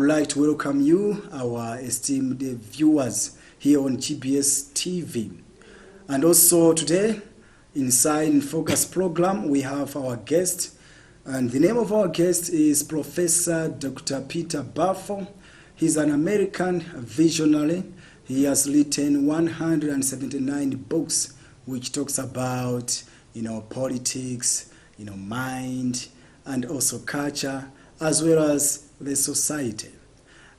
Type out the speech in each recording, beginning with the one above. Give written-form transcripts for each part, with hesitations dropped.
would like to welcome you, our esteemed viewers here on GBS TV. And also today, inside in Focus program, we have our guest. And the name of our guest is Professor Dr. Peter Baofu. He's an American visionary. He has written 179 books, which talks about, politics, mind, and also culture, as well as the society.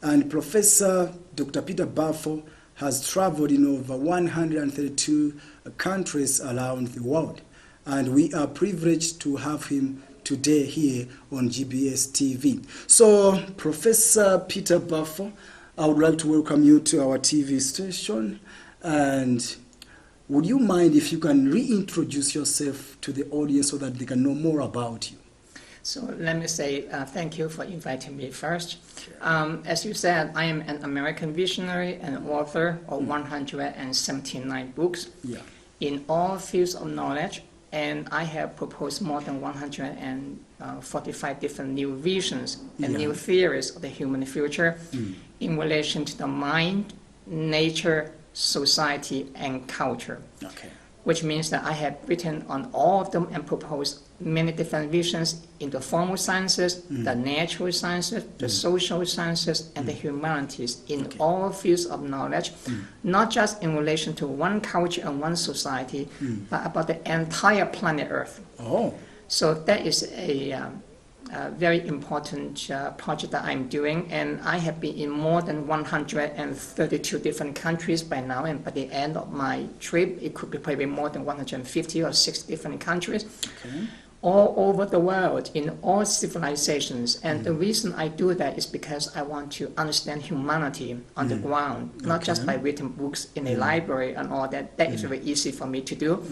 And Professor Dr. Peter Baofu has traveled in over 132 countries around the world. And we are privileged to have him today here on GBS TV. So, Professor Peter Baofu, I would like to welcome you to our TV station. And would you mind if you can reintroduce yourself to the audience so that they can know more about you? So let me say thank you for inviting me first. As you said, I am an American visionary and author of 179 books in all fields of knowledge, and I have proposed more than 145 different new visions and new theories of the human future in relation to the mind, nature, society, and culture. Which means that I have written on all of them and proposed many different visions in the formal sciences, the natural sciences, the social sciences, and the humanities in all fields of knowledge, not just in relation to one culture and one society, but about the entire planet Earth. So that is a very important project that I'm doing, and I have been in more than 132 different countries by now, and by the end of my trip, it could be probably more than 150 or 60 different countries, all over the world, in all civilizations. And the reason I do that is because I want to understand humanity on the ground, not just by written books in a library and all that. That is very easy for me to do.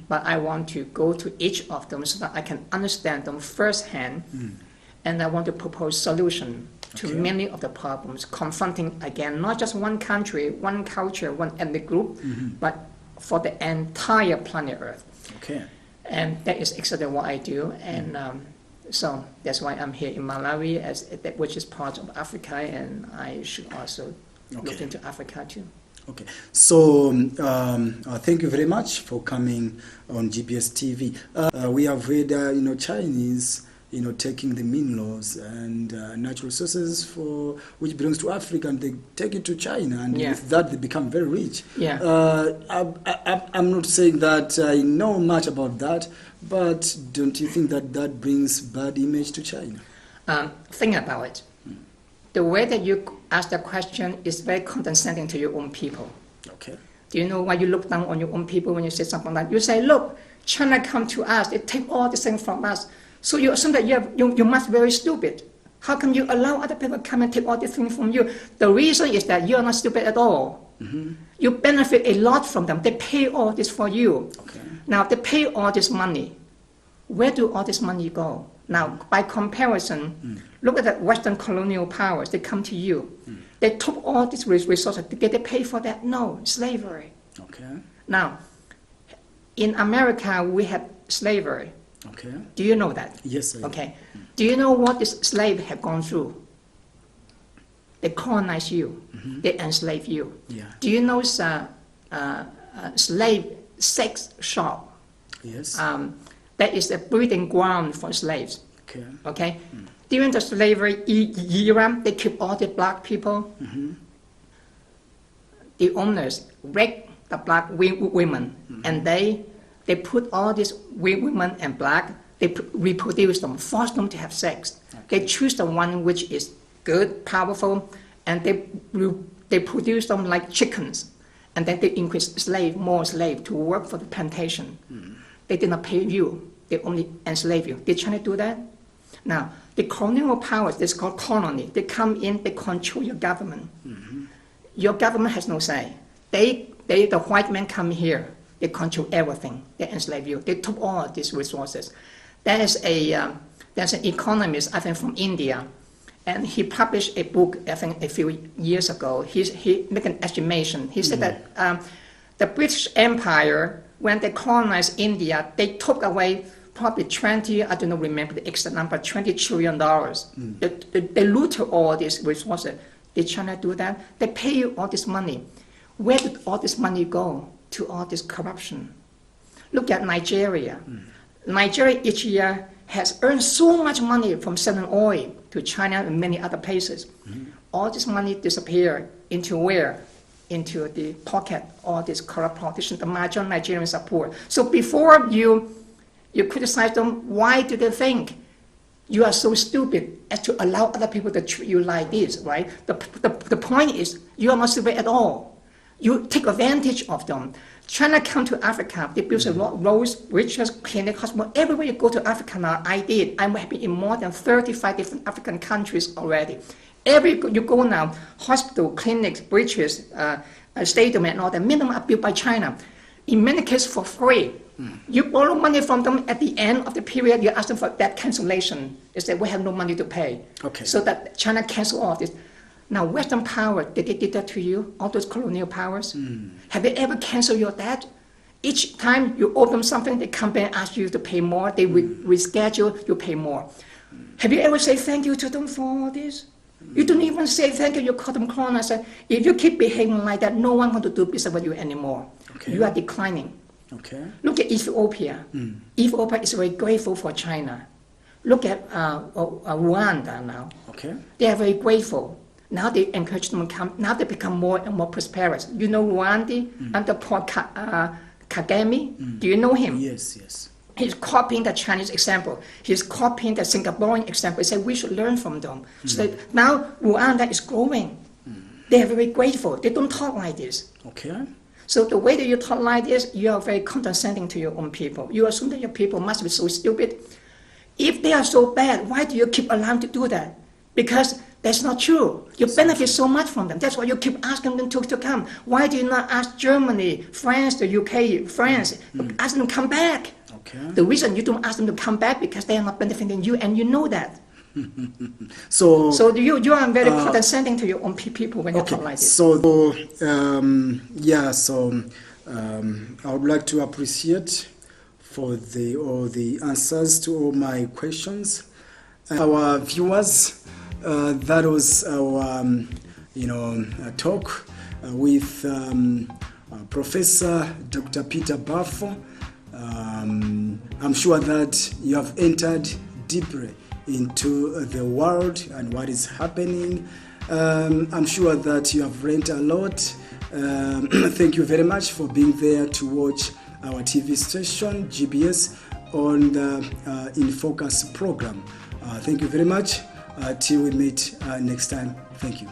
But I want to go to each of them so that I can understand them firsthand. And I want to propose solutions to many of the problems, confronting, again, not just one country, one culture, one ethnic group, but for the entire planet Earth. And that is exactly what I do, and so that's why I'm here in Malawi, which is part of Africa, and I should also look into Africa too. So thank you very much for coming on GBS TV. We have heard, Chinese, taking the minerals and natural resources which belongs to Africa, and they take it to China, and with that they become very rich. I'm not saying that I know much about that, but don't you think that that brings bad image to China? Think about it. The way that you ask the question is very condescending to your own people. Do you know why you look down on your own people when you say something like that? You say, look, China come to us, they take all the things from us. So you assume that you must be very stupid. How come you allow other people to come and take all these things from you? The reason is that you are not stupid at all. You benefit a lot from them. They pay all this for you. Now, they pay all this money. Where do all this money go? Now, by comparison, look at the Western colonial powers. They come to you. They took all these resources. Did they pay for that? No, slavery. Now, in America, we have slavery. Do you know that? Yes, I do. Do you know what this slave have gone through? They colonize you. They enslave you. Do you know slave sex shop? That is a breeding ground for slaves. During the slavery era, they keep all the black people. The owners rape the black women, and they put all these women and black, they reproduce them, force them to have sex. They choose the one which is good, powerful, and they produce them like chickens. And then they increase more slave to work for the plantation. They did not pay you, they only enslave you. Did China do that? Now, the colonial powers, this is called colony, they come in, they control your government. Your government has no say. The white men come here, they control everything. They enslave you. They took all of these resources. There's an economist, I think, from India, and he published a book, I think, a few years ago. He made an estimation. He said that the British Empire, when they colonized India, they took away probably 20, I don't know, remember the exact number, $20 trillion. They loot all these resources. Did China do that? They pay you all this money. Where did all this money go? To all this corruption. Look at Nigeria. Nigeria each year has earned so much money from selling oil to China and many other places. All this money disappeared into where? Into the pocket of these corrupt politicians. The majority of Nigerians are poor. So before you criticize them, why do they think you are so stupid as to allow other people to treat you like this, right? The point is, you are not stupid at all. You take advantage of them. China come to Africa, they build roads, bridges, clinic, hospital. Everywhere you go to Africa now, I did. I'm happy in more than 35 different African countries already. Everywhere you go now, hospital, clinics, bridges, stadium and all that, minimum are built by China. In many cases for free. You borrow money from them at the end of the period, you ask them for debt cancellation. They say, we have no money to pay. Okay. So that China cancel all this. Now, Western power, did they do that to you? All those colonial powers? Have they ever canceled your debt? Each time you owe them something, they come back and ask you to pay more. They reschedule, you pay more. Have you ever said thank you to them for all this? You don't even say thank you, you call them colonizers. If you keep behaving like that, no one wants to do business with you anymore. Okay. You are declining. Okay. Look at Ethiopia. Ethiopia is very grateful for China. Look at Rwanda now. Okay. They are very grateful. Now they encourage them to come. Now they become more and more prosperous. You know Rwanda under Paul Kagame? Do you know him? Yes, yes. He's copying the Chinese example. He's copying the Singaporean example. He said we should learn from them. So that now Rwanda is growing. They are very grateful. They don't talk like this. Okay. So the way that you talk like this, you are very condescending to your own people. You assume that your people must be so stupid. If they are so bad, why do you keep allowing them to do that? Because that's not true. You benefit so much from them. That's why you keep asking them to come. Why do you not ask Germany, France, the UK, France, ask them to come back? Okay. The reason you don't ask them to come back because they are not benefiting you, and you know that. So you are very condescending to your own people when you talk like this. So I would like to appreciate for all the answers to all my questions. Our viewers, that was our talk with Professor Dr. Peter Baofu. I'm sure that you have entered deeply into the world and what is happening. I'm sure that you have learned a lot. Thank you very much for being there to watch our TV station, GBS, on the In Focus program. Thank you very much. Till we meet next time. Thank you.